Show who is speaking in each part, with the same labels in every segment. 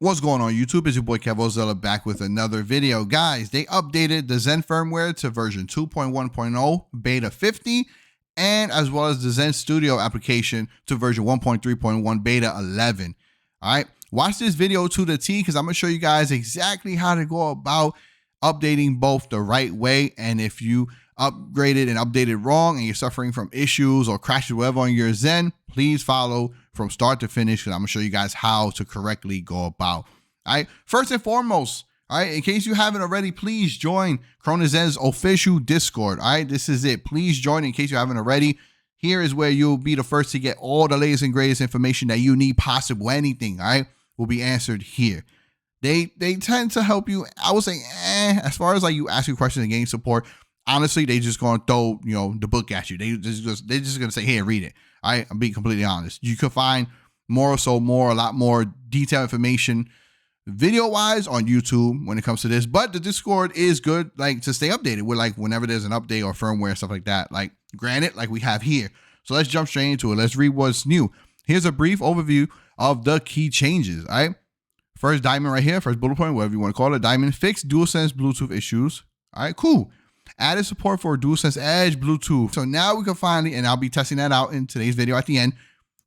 Speaker 1: What's going on YouTube? It's your boy KevoZilla back with another video. Guys, they updated the Zen firmware to version 2.1.0 beta 50 and as well as the Zen Studio application to version 1.3.1 beta 11. All right, watch this video to the T because I'm going to show you guys exactly how to go about updating both the right way. And if you upgraded and updated wrong and you're suffering from issues or crashes whatever on your Zen, please follow from start to finish because I'm gonna show you guys how to correctly go about. All right, first and foremost, all right, in case you haven't already, please join ChronoZen's official Discord. All right, this is it. Please join in case you haven't already. Here is where you'll be the first to get all the latest and greatest information that you need possible. Anything, all right, will be answered here. They tend to help you. I would say, as far as like you asking questions and getting support. Honestly, they just gonna throw the book at you. They're just gonna say, "Here, read it." All right, I'm being completely honest. You can find a lot more detailed information, video wise, on YouTube when it comes to this. But the Discord is good, like to stay updated with like whenever there's an update or firmware stuff like that. Like granted, like we have here. So let's jump straight into it. Let's read what's new. Here's a brief overview of the key changes. All right, first diamond right here, first bullet point, whatever you want to call it. Diamond fixed DualSense Bluetooth issues. All right, cool. Added support for DualSense Edge Bluetooth. So now we can finally, and I'll be testing that out in today's video at the end,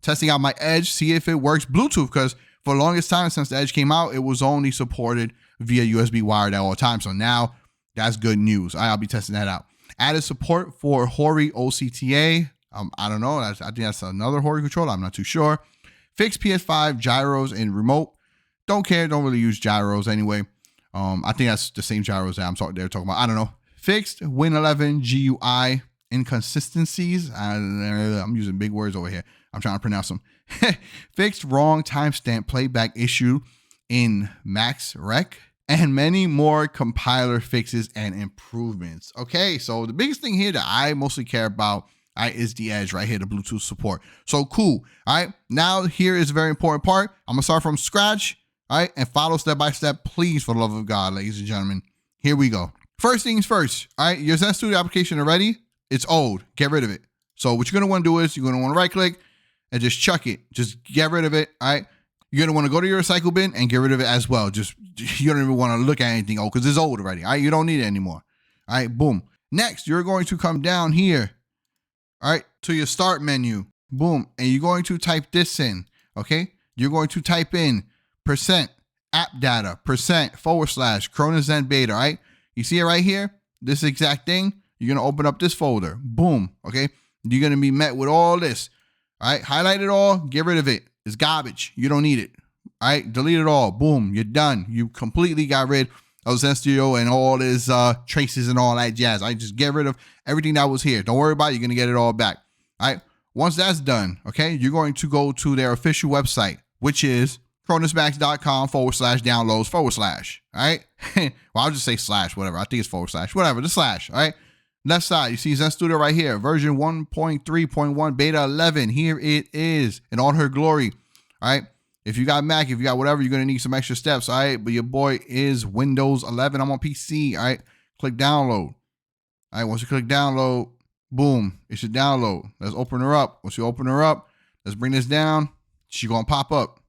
Speaker 1: testing out my Edge, see if it works Bluetooth, because for the longest time since the Edge came out, it was only supported via USB wired at all times. So now that's good news. I'll be testing that out. Added support for Hori OCTA. I don't know. I think that's another Hori controller. I'm not too sure. Fixed PS5 gyros and remote. Don't care. Don't really use gyros anyway. I think that's the same gyros that they're talking about. I don't know. Fixed Win11 GUI inconsistencies. I'm using big words over here. I'm trying to pronounce them. Fixed wrong timestamp playback issue in Max Rec. And many more compiler fixes and improvements. Okay, so the biggest thing here that I mostly care about is the Edge right here, the Bluetooth support. So cool. All right, now here is a very important part. I'm going to start from scratch. All right, and follow step by step, please, for the love of God, ladies and gentlemen. Here we go. First things first, all right, your Zen Studio application already, it's old. Get rid of it. So what you're going to want to do is you're going to want to right click and just chuck it. Just get rid of it, all right? You're going to want to go to your recycle bin and get rid of it as well. Just, you don't even want to look at anything old because it's old already, all right? You don't need it anymore, all right? Boom. Next, you're going to come down here, all right, to your start menu. Boom. And you're going to type this in, okay? You're going to type in %appdata %/ ChronoZen beta, all right? You see it right here? This exact thing. You're going to open up this folder. Boom. Okay. You're going to be met with all this. All right. Highlight it all. Get rid of it. It's garbage. You don't need it. All right. Delete it all. Boom. You're done. You completely got rid of Zen Studio and all his traces and all that jazz. I just get rid of everything that was here. Don't worry about it. You're going to get it all back. All right. Once that's done, okay, you're going to go to their official website, which is chronosmax.com /downloads /. All right. Well, I'll just say / whatever. I think it's / whatever. The / all right. Left side, you see Zen Studio right here, version 1.3.1 beta 11. Here it is in all her glory. All right. If you got Mac, if you got whatever, you're going to need some extra steps. All right. But your boy is Windows 11. I'm on PC. All right. Click download. All right. Once you click download, boom, it should download. Let's open her up. Once you open her up, let's bring this down. She's going to pop up.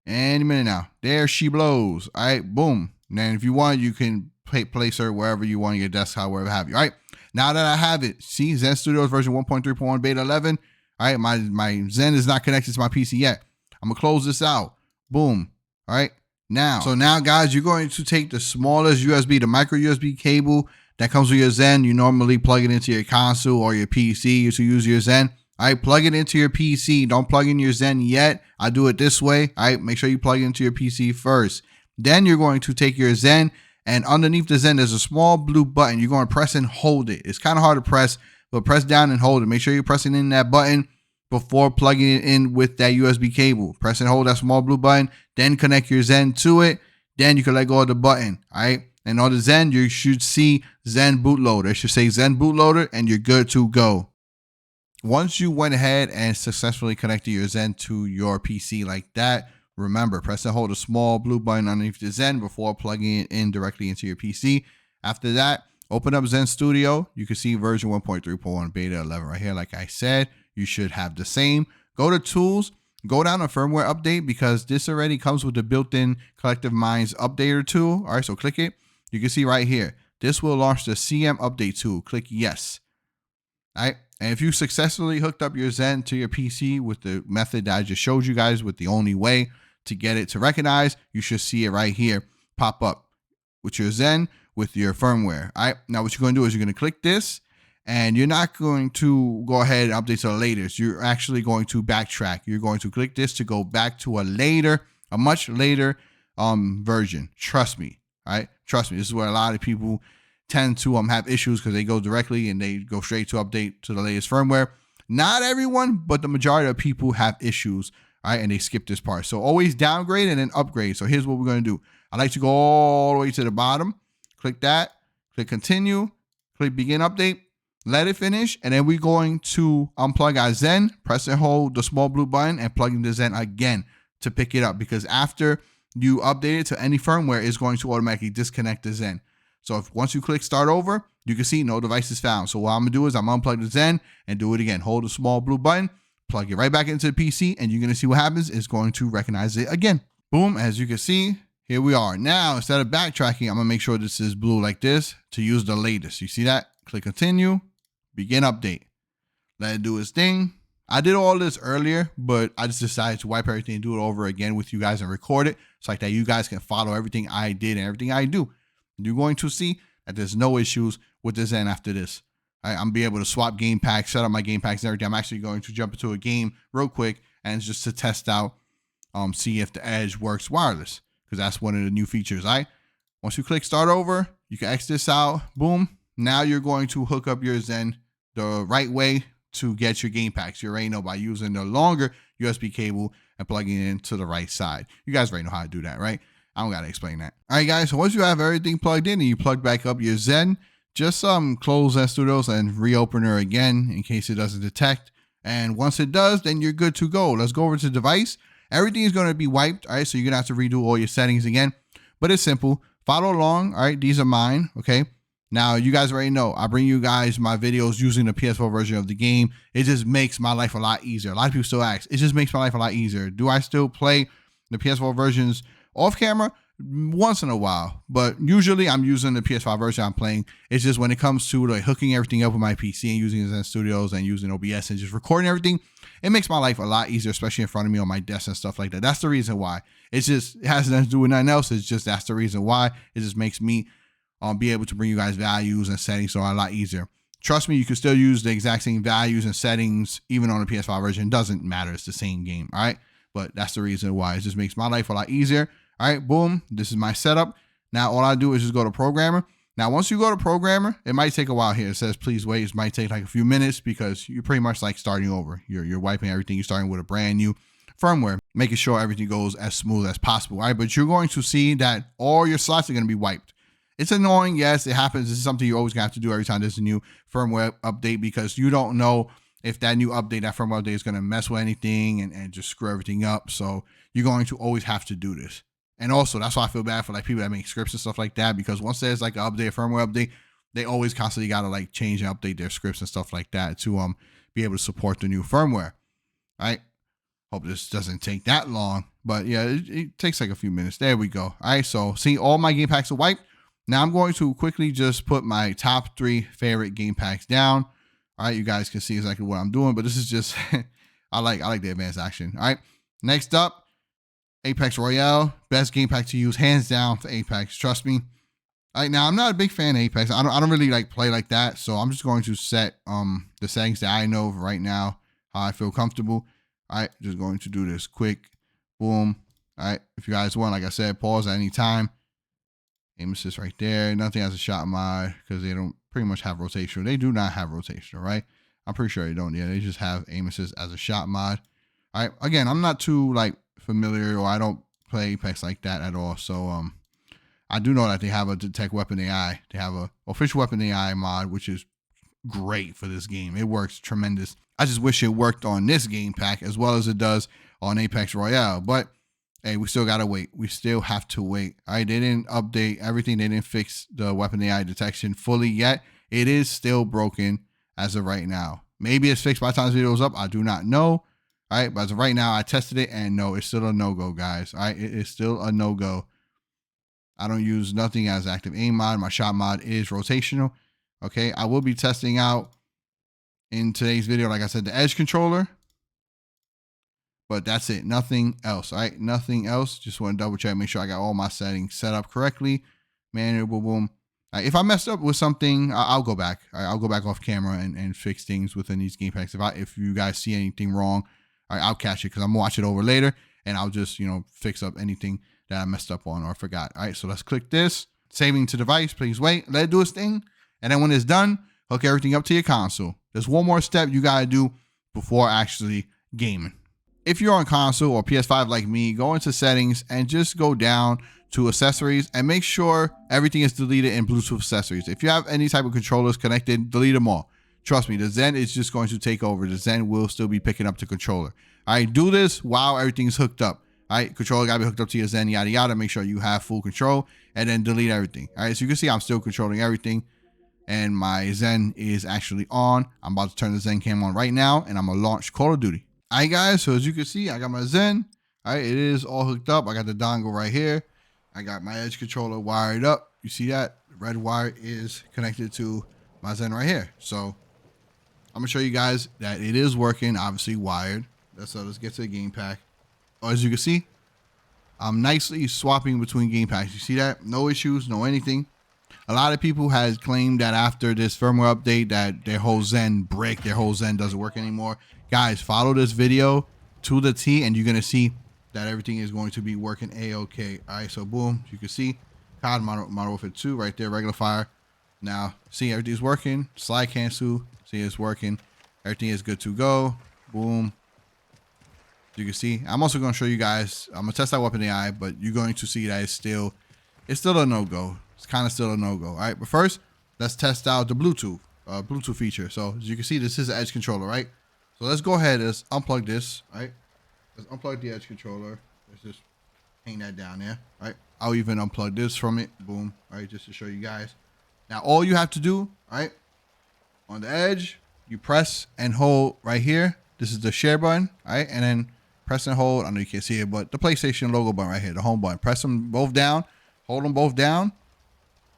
Speaker 1: Any minute now. There she blows. All right, boom. And then if you want, you can place her wherever you want, your desktop, wherever have you. All right. Now that I have it, see Zen Studios version 1.3.1 beta 11. All right, my Zen is not connected to my PC yet. I'm gonna close this out. Boom. All right. Now, guys, you're going to take the smallest USB, the micro USB cable that comes with your Zen. You normally plug it into your console or your PC to use your Zen. All right, plug it into your PC. Don't plug in your Zen yet. I do it this way. All right, make sure you plug it into your PC first. Then you're going to take your Zen, and underneath the Zen, there's a small blue button. You're going to press and hold it. It's kind of hard to press, but press down and hold it. Make sure you're pressing in that button before plugging it in with that USB cable. Press and hold that small blue button, then connect your Zen to it. Then you can let go of the button, all right? And on the Zen, you should see Zen Bootloader. It should say Zen Bootloader, and you're good to go. Once you went ahead and successfully connected your Zen to your PC like that, remember, press and hold a small blue button underneath the Zen before plugging it in directly into your PC. After that, open up Zen Studio. You can see version 1.3.1 beta 11 right here. Like I said, you should have the same. Go to Tools. go down to firmware update because this already comes with the built-in Collective Minds updater tool. All right, so click it. You can see right here, this will launch the CM update tool. Click yes. All right, and if you successfully hooked up your Zen to your PC with the method that I just showed you guys, with the only way to get it to recognize, you should see it right here pop up with your Zen with your firmware. All right, now what you're going to do is you're going to click this, and you're not going to go ahead and update to the latest. You're actually going to backtrack. You're going to click this to go back to a much later version. Trust me. All right, trust me. This is where a lot of people tend to have issues, because they go directly and they go straight to update to the latest firmware. Not everyone, but the majority of people have issues. All right, and they skip this part. So always downgrade and then upgrade. So here's what we're going to do. I like to go all the way to the bottom. Click that. Click continue. Click begin update. Let it finish, and then we're going to unplug our Zen, press and hold the small blue button, and plug in the Zen again to pick it up, because after you update it to any firmware, it's going to automatically disconnect the Zen. So if once you click start over, you can see no device is found. So what I'm going to do is I'm going to unplug the Zen and do it again. Hold the small blue button, plug it right back into the PC, and you're going to see what happens. It's going to recognize it again. Boom, as you can see, here we are. Now, instead of backtracking, I'm going to make sure this is blue like this to use the latest. You see that? Click continue. Begin update. Let it do its thing. I did all this earlier, but I just decided to wipe everything and do it over again with you guys and record it. So like that you guys can follow everything I did and everything I do. You're going to see that there's no issues with this end after this. I'm going to be able to swap game packs, set up my game packs and everything. I'm actually going to jump into a game real quick, and just to test out, see if the Edge works wireless, because that's one of the new features. All right. Once you click start over, you can X this out. Boom. Now you're going to hook up your Zen the right way to get your game packs. You already know, by using the longer USB cable and plugging it into the right side. You guys already know how to do that, right? I don't got to explain that. All right, guys. So once you have everything plugged in and you plug back up your Zen, just close Zen Studios and reopen her again in case it doesn't detect. And once it does, then you're good to go. Let's go over to device. Everything is going to be wiped. All right. So you're going to have to redo all your settings again, but it's simple. Follow along. All right. These are mine. Okay. Now, you guys already know, I bring you guys my videos using the PS4 version of the game. It just makes my life a lot easier. A lot of people still ask, it just makes my life a lot easier. Do I still play the PS4 versions off camera? Once in a while, but usually I'm using the PS5 version I'm playing. It's just when it comes to like hooking everything up with my PC and using Zen Studios and using OBS and just recording everything, it makes my life a lot easier, especially in front of me on my desk and stuff like that. That's the reason why. It has nothing to do with nothing else. It's just, that's the reason why. It just makes me be able to bring you guys values and settings so a lot easier. Trust me, you can still use the exact same values and settings even on the PS5 version. It doesn't matter. It's the same game. All right. But that's the reason why. It just makes my life a lot easier. All right. Boom. This is my setup. Now, all I do is just go to programmer. Now, once you go to programmer, it might take a while here. It says, please wait. It might take like a few minutes because you're pretty much like starting over. You're wiping everything. You're starting with a brand new firmware, making sure everything goes as smooth as possible. All right. But you're going to see that all your slots are going to be wiped. It's annoying. Yes, it happens. This is something you're always going to have to do every time there's a new firmware update, because you don't know if that new update, that firmware update, is going to mess with anything and just screw everything up. So you're going to always have to do this. And also, that's why I feel bad for like people that make scripts and stuff like that, because once there's like an update, a firmware update, they always constantly got to like change and update their scripts and stuff like that to be able to support the new firmware. All right. Hope this doesn't take that long, but yeah, it takes like a few minutes. There we go. All right. So see, all my game packs are wiped. Now I'm going to quickly just put my top 3 favorite game packs down. All right, you guys can see exactly what I'm doing, but this is just, I like the advanced action. All right, next up, Apex Royale, best game pack to use, hands down for Apex. Trust me. All right, now I'm not a big fan of Apex. I don't really like play like that, so I'm just going to set the settings that I know right now, how I feel comfortable. All right, just going to do this quick, boom. All right, if you guys want, like I said, pause at any time. Aim assist right there. Nothing has a shot mod because they don't pretty much have rotational. They do not have rotational, right? I'm pretty sure they don't. Yeah, they just have aim assist as a shot mod. All right. Again, I'm not too like familiar, or I don't play Apex like that at all. So I do know that they have a detect weapon AI. They have a official weapon AI mod, which is great for this game. It works tremendous. I just wish it worked on this game pack as well as it does on Apex Royale, but hey, we still got to wait. We still have to wait. All right, they didn't update everything. They didn't fix the weapon AI detection fully yet. It is still broken as of right now. Maybe it's fixed by the time this video is up. I do not know. All right, but as of right now, I tested it and no, it's still a no-go, guys. All right, it is still a no-go. I don't use nothing as active aim mod. My shot mod is rotational. Okay, I will be testing out in today's video, like I said, the edge controller. But that's it. Nothing else. All right, nothing else. Just want to double check, make sure I got all my settings set up correctly. Manual, boom, boom. All right, if I messed up with something, I'll go back. All right, I'll go back off camera and fix things within these game packs. If you guys see anything wrong, all right, I'll catch it because I'm gonna watch it over later and I'll just, fix up anything that I messed up on or forgot. All right, so let's click this. Saving to device, please wait. Let it do its thing. And then when it's done, hook everything up to your console. There's one more step you gotta do before actually gaming. If you're on console or PS5 like me, go into settings and just go down to accessories and make sure everything is deleted in Bluetooth accessories. If you have any type of controllers connected, delete them all. Trust me, the Zen is just going to take over. The Zen will still be picking up the controller. All right, do this while everything's hooked up. All right, controller gotta be hooked up to your Zen, yada, yada. Make sure you have full control and then delete everything. All right, so you can see I'm still controlling everything and my Zen is actually on. I'm about to turn the Zen cam on right now and I'm gonna launch Call of Duty. All right, guys, so as you can see, I got my Zen. All right, it is all hooked up. I got the dongle right here. I got my edge controller wired up. You see that? The red wire is connected to my Zen right here. So I'm gonna show you guys that it is working, obviously wired. So let's get to the game pack. Oh, as you can see, I'm nicely swapping between game packs. You see that? No issues, no anything. A lot of people has claimed that after this firmware update that their whole Zen brick, their whole Zen doesn't work anymore. Guys, follow this video to the T and you're gonna see that everything is going to be working a-okay. All right, so boom, you can see COD Modern Warfare 2 right there, regular fire. Now, see everything's working. Slide cancel, see it's working. Everything is good to go. Boom. You can see. I'm also going to show you guys. I'm gonna test out Weapon AI, but you're going to see that it's still a no-go. It's kind of still a no-go. All right, but first, let's test out the Bluetooth feature. So as you can see, this is an edge controller, right? So let's go ahead. Let's unplug this. All right. Let's unplug the edge controller. Let's just hang that down there. All right. I'll even unplug this from it. Boom. All right, just to show you guys. Now, all you have to do, all right, on the edge, you press and hold right here. This is the share button, all right, and then press and hold. I know you can't see it, but the PlayStation logo button right here, the home button. Press them both down, hold them both down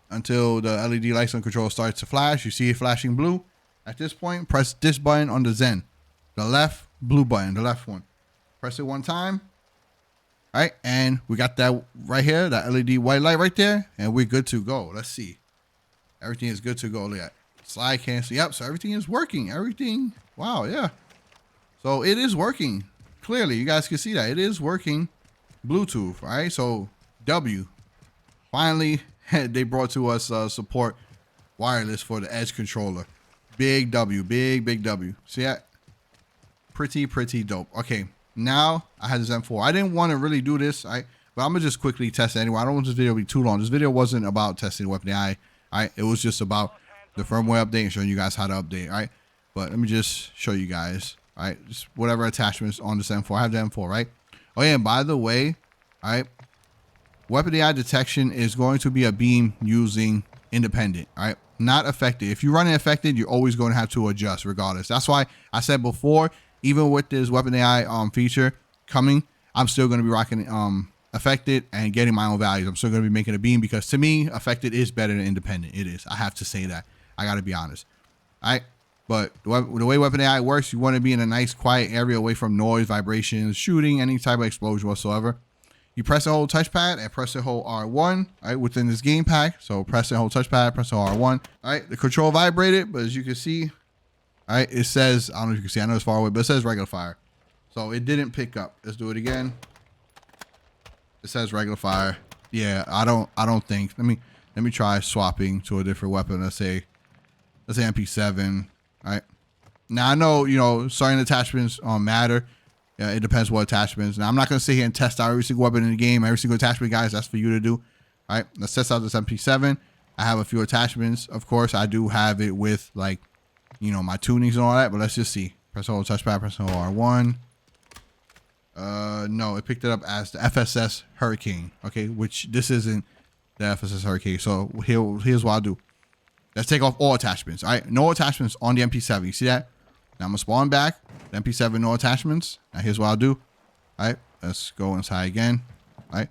Speaker 1: until the LED lights on control starts to flash. You see it flashing blue. At this point, press this button on the Zen, the left blue button, the left one. Press it one time. All right, and we got that right here, that LED white light right there, and we're good to go. Let's see. Everything is good to go. Look at slide cancel. Yep, so everything is working. Everything. Wow, yeah. So it is working. Clearly, you guys can see that. It is working. Bluetooth, all right? So W. Finally, they brought to us support wireless for the edge controller. Big W, big W. See that? Pretty dope. Okay, now I had the Zen 4. I didn't want to really do this, but I'm gonna just quickly test it anyway. I don't want this video to be too long. This video wasn't about testing Weapon AI. All right, it was just about the firmware update and showing you guys how to update. All right, but let me just show you guys. All right, just whatever attachments on the Zen 4. I have the M4, right? Oh yeah, and by the way, all right, Weapon AI detection is going to be a beam using independent. All right, not affected. If you run it affected, you're always going to have to adjust regardless. That's why I said before, even with this Weapon AI feature coming, I'm still going to be rocking affected and getting my own values. I'm still going to be making a beam because to me, affected is better than independent. It is. I have to say that. I got to be honest. All right. But the way Weapon AI works, you want to be in a nice quiet area away from noise, vibrations, shooting, any type of explosion whatsoever. You press and hold touchpad and press and hold R1, all right, within this game pack. So press and hold touchpad, press and hold R1. All right, the control vibrated, but as you can see, all right, it says, I don't know if you can see, I know it's far away, but it says regular fire. So it didn't pick up. Let's do it again. It says regular fire. Yeah, I don't think. Let me try swapping to a different weapon. Let's say MP7. All right. Now I know, certain attachments matter. Yeah, it depends what attachments. Now I'm not gonna sit here and test out every single weapon in the game, every single attachment, guys. That's for you to do. All right. Let's test out this MP7. I have a few attachments. Of course, I do have it with like, my tunings and all that. But let's just see. Press hold touchpad. Press hold R1. No, it picked it up as the FSS Hurricane. Okay, which this isn't the FSS Hurricane. So here's what I'll do. Let's take off all attachments. All right, no attachments on the MP7. You see that? Now I'm gonna spawn back. MP7 no attachments. Now here's what I'll do. All right, let's go inside again. All right,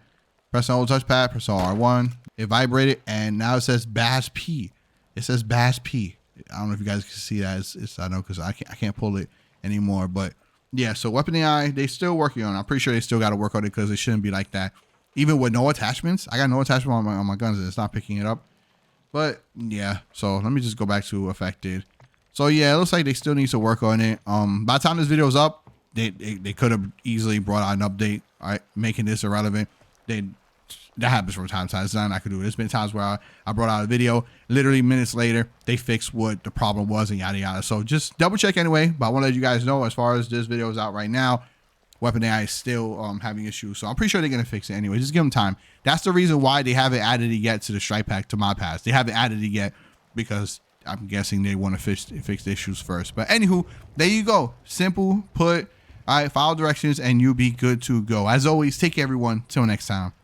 Speaker 1: press on touchpad, press on R1. It vibrated, and now it says Bash P. It says Bash P. I don't know if you guys can see that. It's I know because I can't pull it anymore. But yeah, so Weapon AI, they still working on it. I'm pretty sure they still got to work on it because it shouldn't be like that. Even with no attachments, I got no attachment on my guns, and it's not picking it up. But yeah, so let me just go back to affected. So yeah, it looks like they still need to work on it. By the time this video is up, they could have easily brought out an update, all right, making this irrelevant. That happens from time to time. It's not I could do it. There's been times where I brought out a video, literally minutes later, they fixed what the problem was and yada yada. So just double check anyway. But I want to let you guys know, as far as this video is out right now, Weapon AI is still having issues. So I'm pretty sure they're gonna fix it anyway. Just give them time. That's the reason why they haven't added it yet to the strike pack to Mod Pass. They haven't added it yet because I'm guessing they want to fix the issues first. But anywho, there you go. Simple, put, all right, follow directions and you'll be good to go. As always, take care everyone. Till next time.